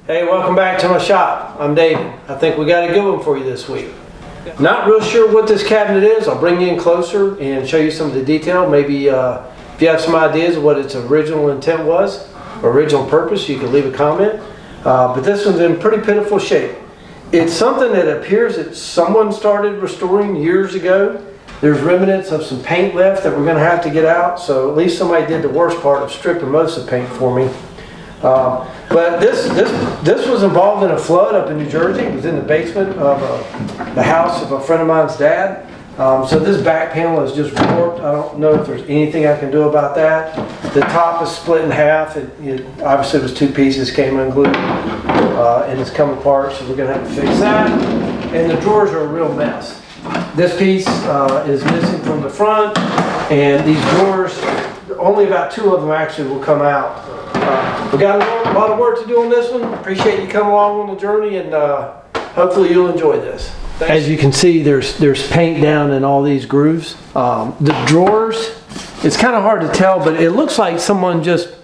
Hey, welcome back to my shop. I'm David. I think we got a good one for you this week. Not real sure what this cabinet is. I'll bring you in closer and show you some of the detail. Maybe if you have some ideas of what its original intent was, or original purpose, you can leave a comment. But this one's in pretty pitiful shape. It's something that appears that someone started restoring years ago. There's remnants of some paint left that we're going to have to get out, so at least somebody did the worst part of stripping most of the paint for me. But this was involved in a flood up in New Jersey. It was in the basement of the house of a friend of mine's dad. So this back panel is just warped. I don't know if there's anything I can do about that. The top is split in half. It obviously was two pieces, came unglued, and it's come apart, so we're going to have to fix that. And the drawers are a real mess. This piece is missing from the front, and these drawers, only about two of them actually will come out. We got a lot of work to do on this one. Appreciate you coming along on the journey, and hopefully you'll enjoy this. Thanks. As you can see, there's paint down in all these grooves. The drawers, it's kind of hard to tell, but it looks like someone just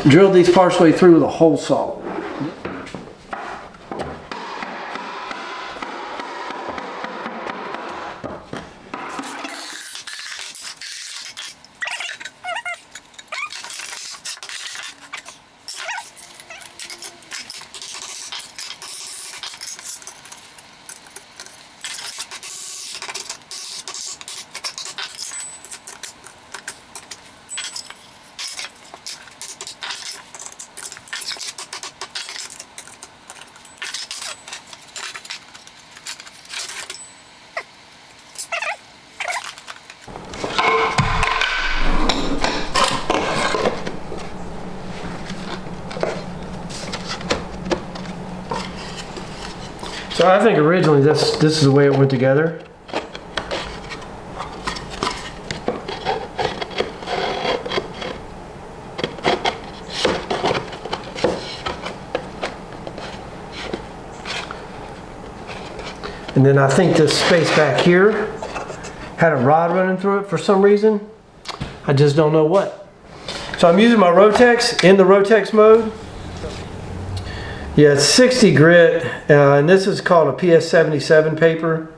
drilled these partially through with a hole saw. So I think originally this is the way it went together. And then I think this space back here had a rod running through it for some reason. I just don't know what. So I'm using my Rotex in the Rotex mode. Yeah, it's 60 grit, and this is called a PS77 paper.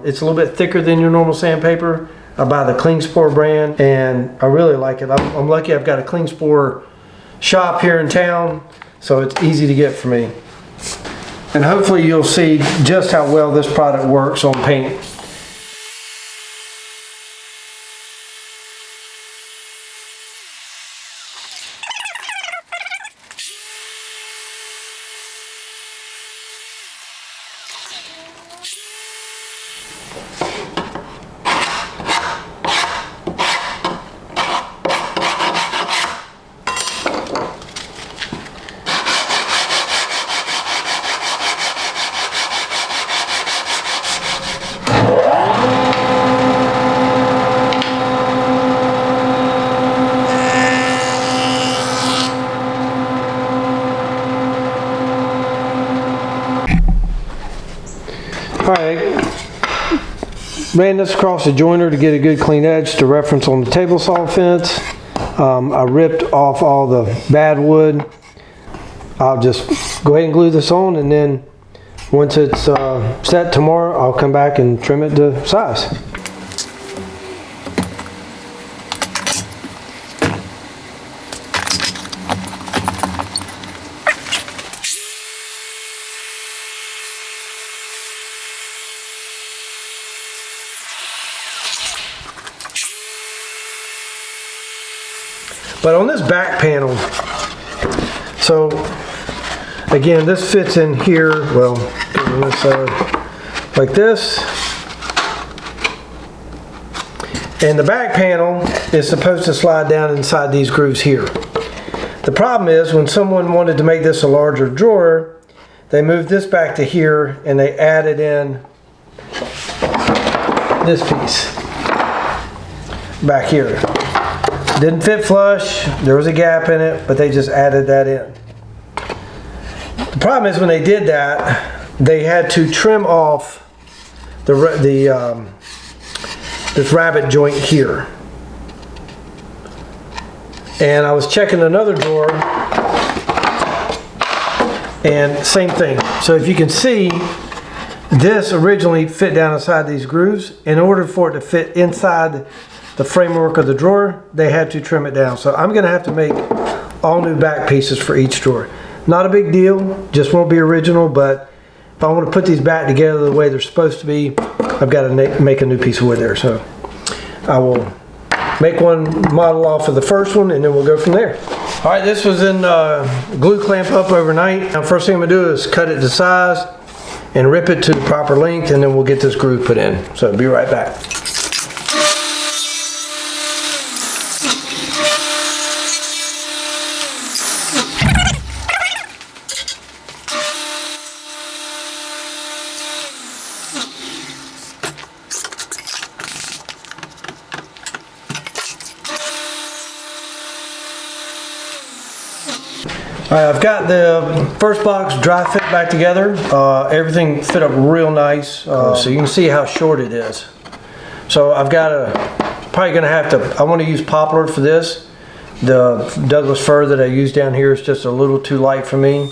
It's a little bit thicker than your normal sandpaper. I buy the Klingspor brand, and I really like it. I'm lucky I've got a Klingspor shop here in town, so it's easy to get for me. And hopefully you'll see just how well this product works on paint. Alright, ran this across the joiner to get a good clean edge to reference on the table saw fence. I ripped off all the bad wood. I'll just go ahead and glue this on, and then once it's set tomorrow, I'll come back and trim it to size. But on this back panel, so again, this fits in here, well, on this side, like this. And the back panel is supposed to slide down inside these grooves here. The problem is when someone wanted to make this a larger drawer, they moved this back to here and they added in this piece back here. Didn't fit flush, there was a gap in it, but they just added that in. The problem is when they did that, they had to trim off this rabbet joint here. And I was checking another drawer And same thing. So if you can see, this originally fit down inside these grooves. In order for it to fit inside the framework of the drawer, they had to trim it down. So I'm going to have to make all new back pieces for each drawer. Not a big deal, just won't be original, but if I want to put these back together the way they're supposed to be, I've got to make a new piece of wood there. So I will make one model off of the first one and then we'll go from there. All right, this was in glue clamp up overnight. Now first thing I'm going to do is cut it to size and rip it to the proper length, and then we'll get this groove put in. So be right back. All right, I've got the first box dry fit back together. Everything fit up real nice, so you can see how short it is. So I've got probably gonna have to, I want to use poplar for this. The Douglas fir that I use down here is just a little too light for me.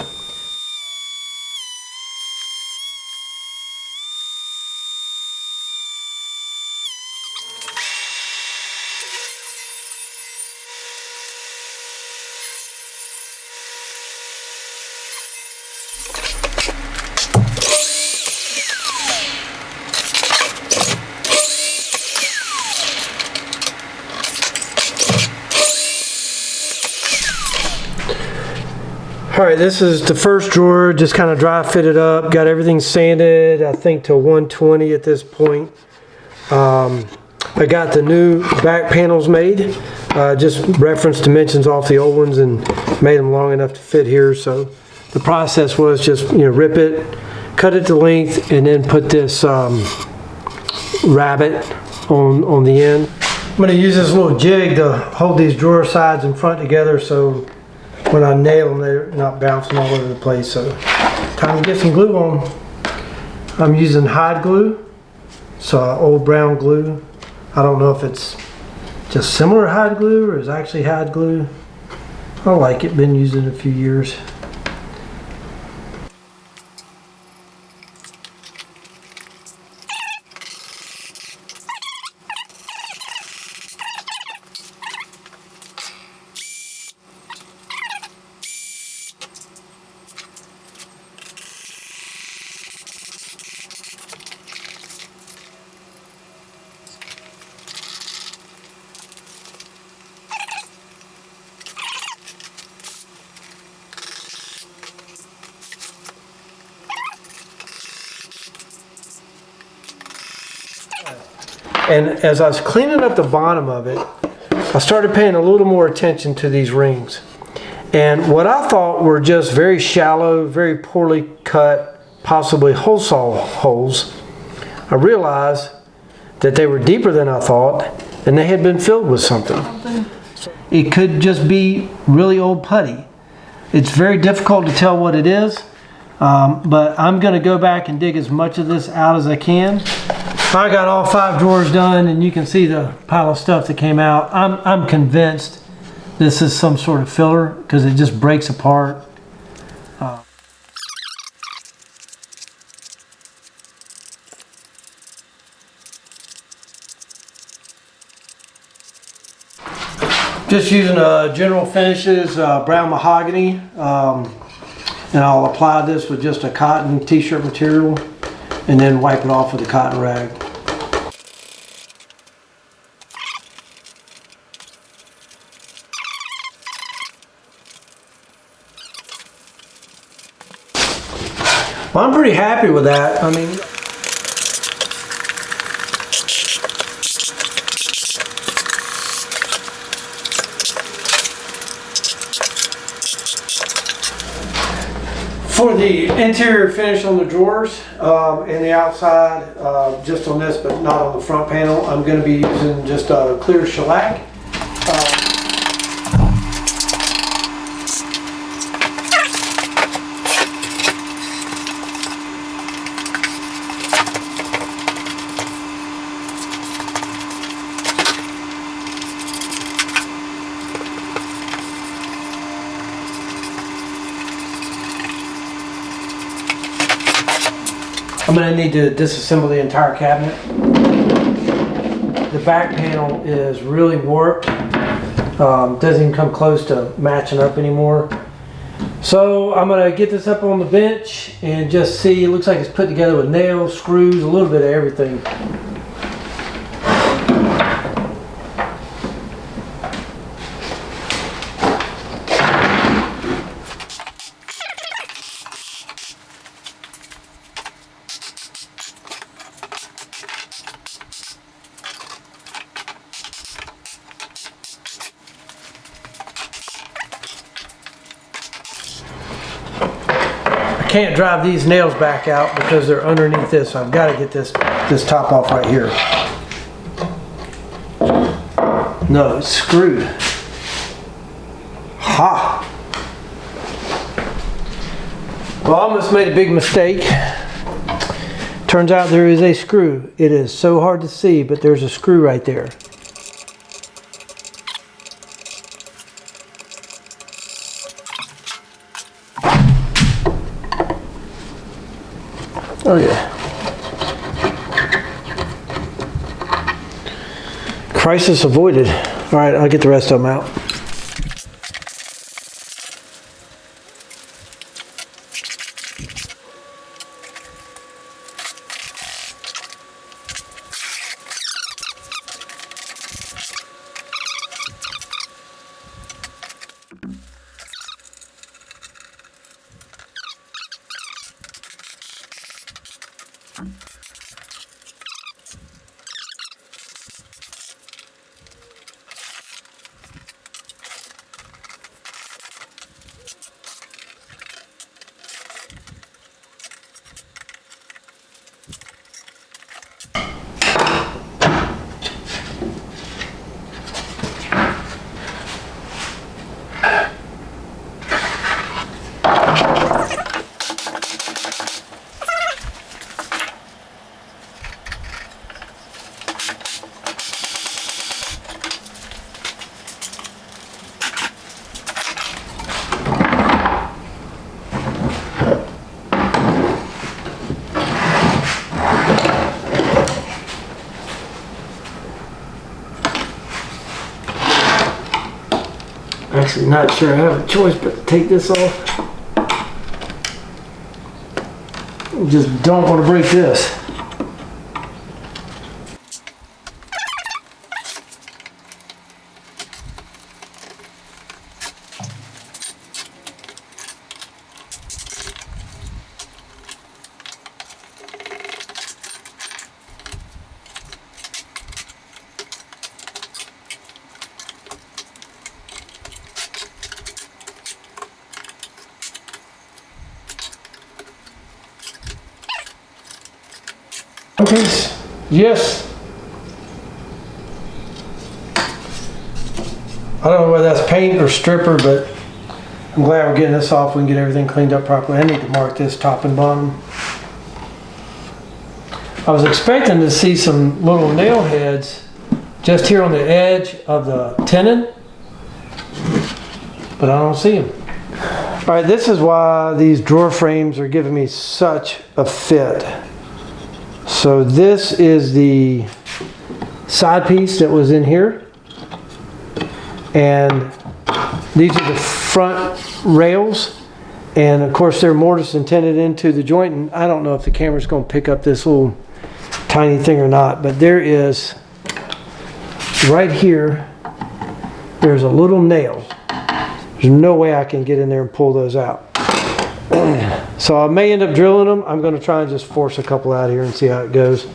All right, this is the first drawer, just kind of dry fitted up, got everything sanded, I think to 120 at this point. I got the new back panels made, just referenced dimensions off the old ones and made them long enough to fit here. So the process was just, rip it, cut it to length, and then put this rabbet on the end. I'm going to use this little jig to hold these drawer sides and front together, so when I nail them, they're not bouncing all over the place. So time to get some glue on. I'm using hide glue, so old brown glue. I don't know if it's just similar hide glue or is actually hide glue. I like it, been using it a few years. And as I was cleaning up the bottom of it, I started paying a little more attention to these rings. And what I thought were just very shallow, very poorly cut, possibly hole saw holes, I realized that they were deeper than I thought and they had been filled with something. It could just be really old putty. It's very difficult to tell what it is, but I'm going to go back and dig as much of this out as I can. I got all 5 drawers done and you can see the pile of stuff that came out. I'm convinced this is some sort of filler because it just breaks apart. Just using General Finishes brown mahogany, and I'll apply this with just a cotton t-shirt material and then wipe it off with a cotton rag. Well, I'm pretty happy with that. I mean, for the interior finish on the drawers and the outside, just on this but not on the front panel, I'm going to be using just a clear shellac. I'm going to need to disassemble the entire cabinet. The back panel is really warped. Doesn't even come close to matching up anymore. So I'm going to get this up on the bench and just see. It looks like it's put together with nails, screws, a little bit of everything. I can't drive these nails back out because they're underneath this, so I've got to get this top off right here. No, it's screwed. Ha! Well, I almost made a big mistake. Turns out there is a screw. It is so hard to see, but there's a screw right there. Oh yeah. Crisis avoided. All right, I'll get the rest of them out. Actually, not sure I have a choice but to take this off. Just don't want to break this. Okay, yes. I don't know whether that's paint or stripper, but I'm glad we're getting this off. We can get everything cleaned up properly. I need to mark this top and bottom. I was expecting to see some little nail heads just here on the edge of the tenon, but I don't see them. All right, this is why these drawer frames are giving me such a fit. So this is the side piece that was in here, and these are the front rails, and of course they're mortised and tenon into the joint, and I don't know if the camera's going to pick up this little tiny thing or not, but there is right here, there's a little nail. There's no way I can get in there and pull those out. So I may end up drilling them. I'm going to try and just force a couple out here and see how it goes.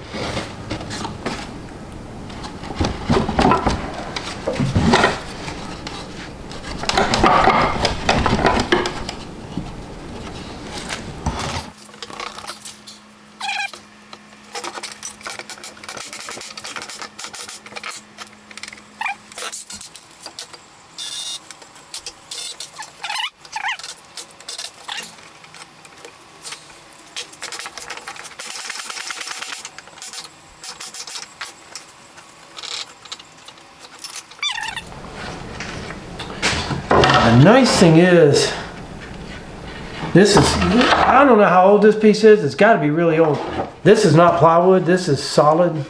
The nice thing is, This is, I don't know how old this piece is. It's got to be really old. This is not plywood. This is solid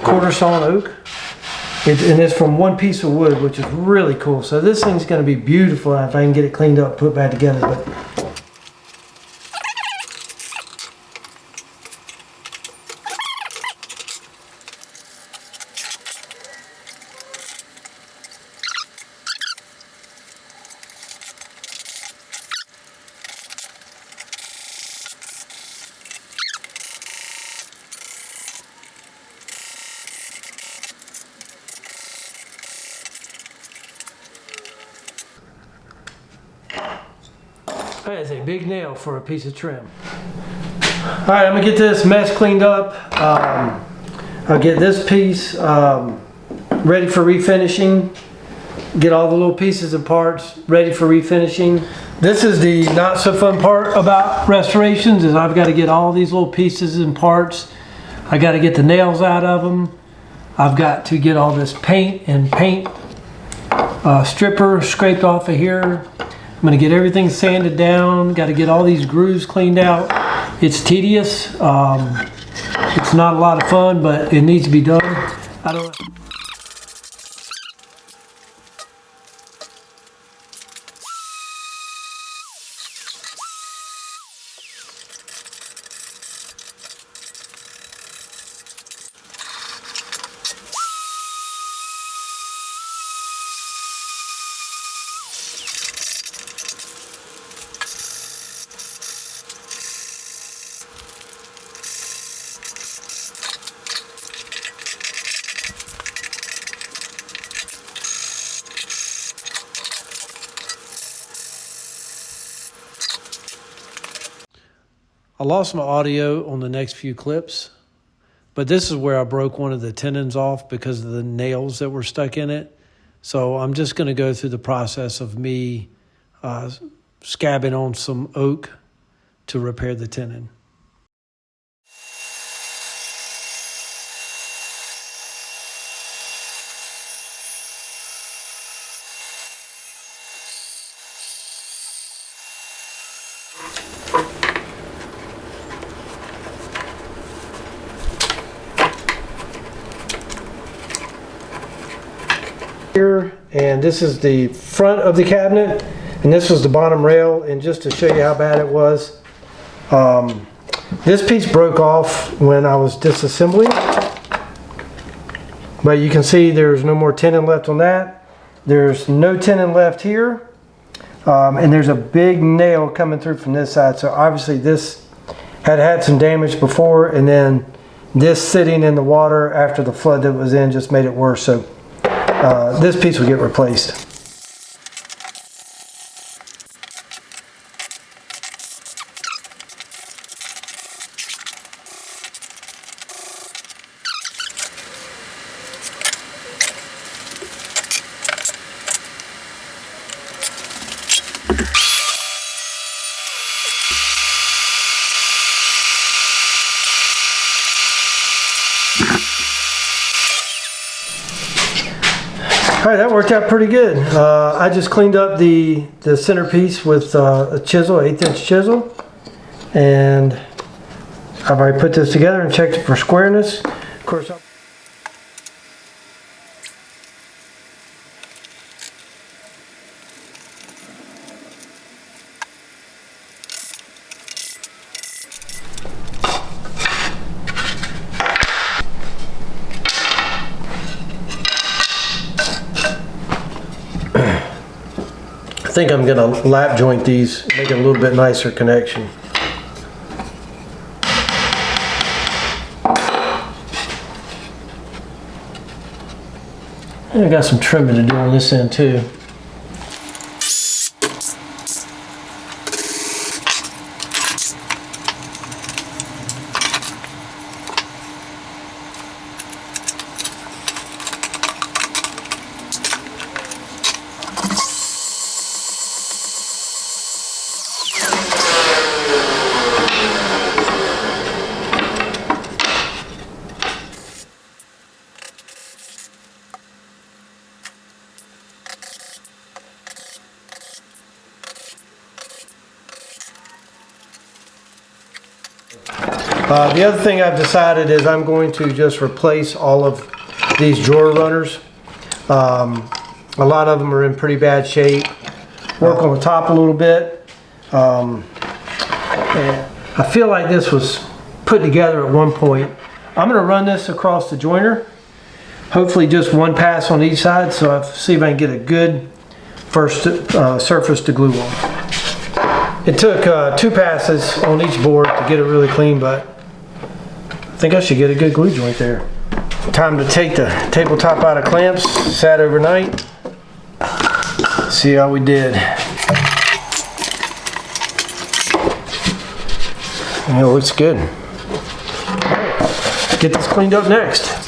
quarter sawn oak. And it's from one piece of wood, which is really cool. So this thing's going to be beautiful if I can get it cleaned up, put back together. But that is a big nail for a piece of trim. All right, I'm gonna get this mess cleaned up. I'll get this piece ready for refinishing. Get all the little pieces and parts ready for refinishing. This is the not so fun part about restorations, is I've got to get all these little pieces and parts. I got to get the nails out of them. I've got to get all this paint and paint stripper scraped off of here. I'm going to get everything sanded down. Got to get all these grooves cleaned out. It's tedious. It's not a lot of fun, but it needs to be done. I don't. I lost my audio on the next few clips, but this is where I broke one of the tenons off because of the nails that were stuck in it. So I'm just going to go through the process of me scabbing on some oak to repair the tenon. Here, and this is the front of the cabinet, and this was the bottom rail. And just to show you how bad it was, this piece broke off when I was disassembling, but you can see there's no more tenon left on that. There's no tenon left here, and there's a big nail coming through from this side. So obviously this had some damage before, and then this sitting in the water after the flood that was in just made it worse. So this piece will get replaced. All right, that worked out pretty good. I just cleaned up the centerpiece with a chisel, 1/8" chisel, and I've already put this together and checked it for squareness. Of course, I think I'm going to lap joint these, make it a little bit nicer connection. And I got some trimming to do on this end too. The other thing I've decided is I'm going to just replace all of these drawer runners. A lot of them are in pretty bad shape. Work on the top a little bit. And I feel like this was put together at one point. I'm going to run this across the joiner. Hopefully just one pass on each side, so I'll see if I can get a good first surface to glue on. It took 2 passes on each board to get it really clean, but I think I should get a good glue joint there. Time to take the tabletop out of clamps. Sat overnight. See how we did. And it looks good. Get this cleaned up next.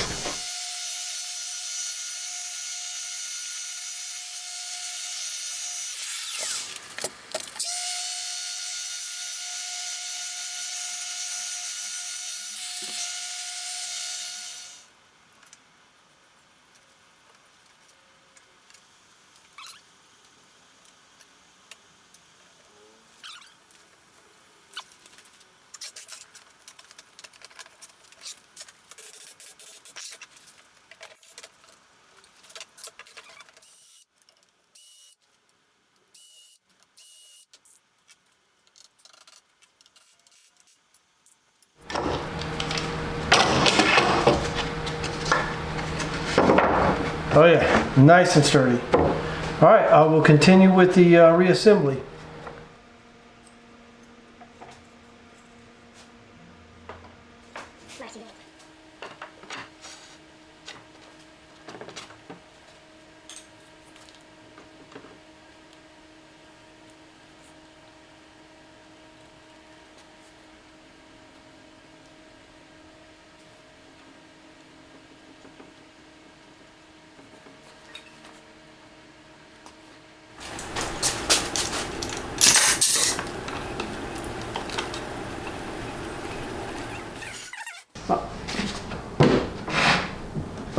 Oh yeah, nice and sturdy. All right, I will continue with the reassembly.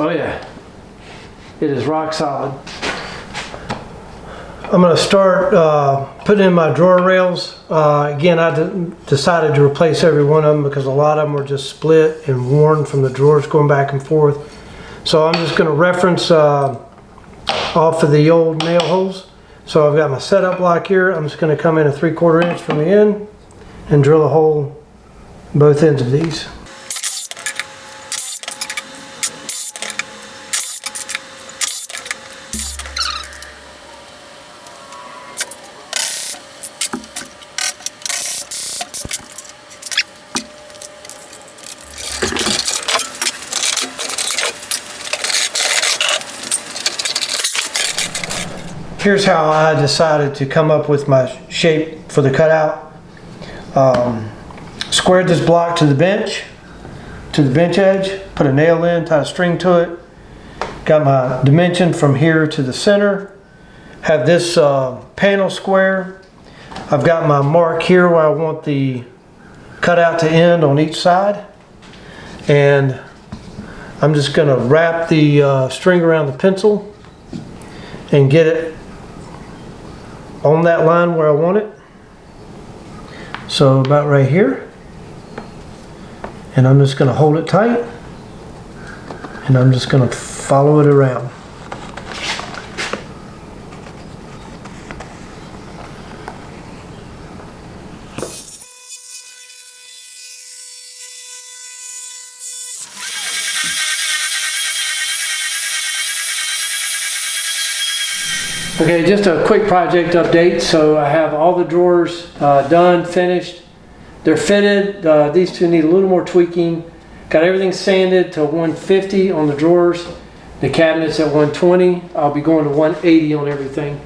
Oh yeah, it is rock solid. I'm going to start putting in my drawer rails. Again, I decided to replace every one of them because a lot of them were just split and worn from the drawers going back and forth. So I'm just going to reference off of the old nail holes. So I've got my setup block here. I'm just going to come in a 3/4 inch from the end and drill a hole both ends of these. Here's how I decided to come up with my shape for the cutout. Squared this block to the bench edge, put a nail in, tie a string to it. Got my dimension from here to the center. Have this panel square. I've got my mark here where I want the cutout to end on each side. And I'm just going to wrap the string around the pencil and get it on that line where I want it. So about right here. And I'm just going to hold it tight. And I'm just going to follow it around. Okay, just a quick project update. So I have all the drawers done, finished. They're fitted. These two need a little more tweaking. Got everything sanded to 150 on the drawers. The cabinets at 120. I'll be going to 180 on everything.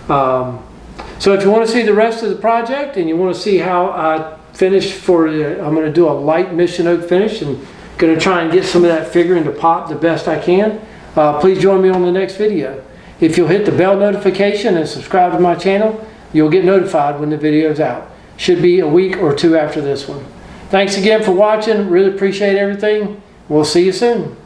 So if you want to see the rest of the project and you want to see how I finished for the, I'm going to do a light mission oak finish and going to try and get some of that figuring to pop the best I can. Please join me on the next video. If you'll hit the bell notification and subscribe to my channel, you'll get notified when the video's out. Should be a week or two after this one. Thanks again for watching. Really appreciate everything. We'll see you soon.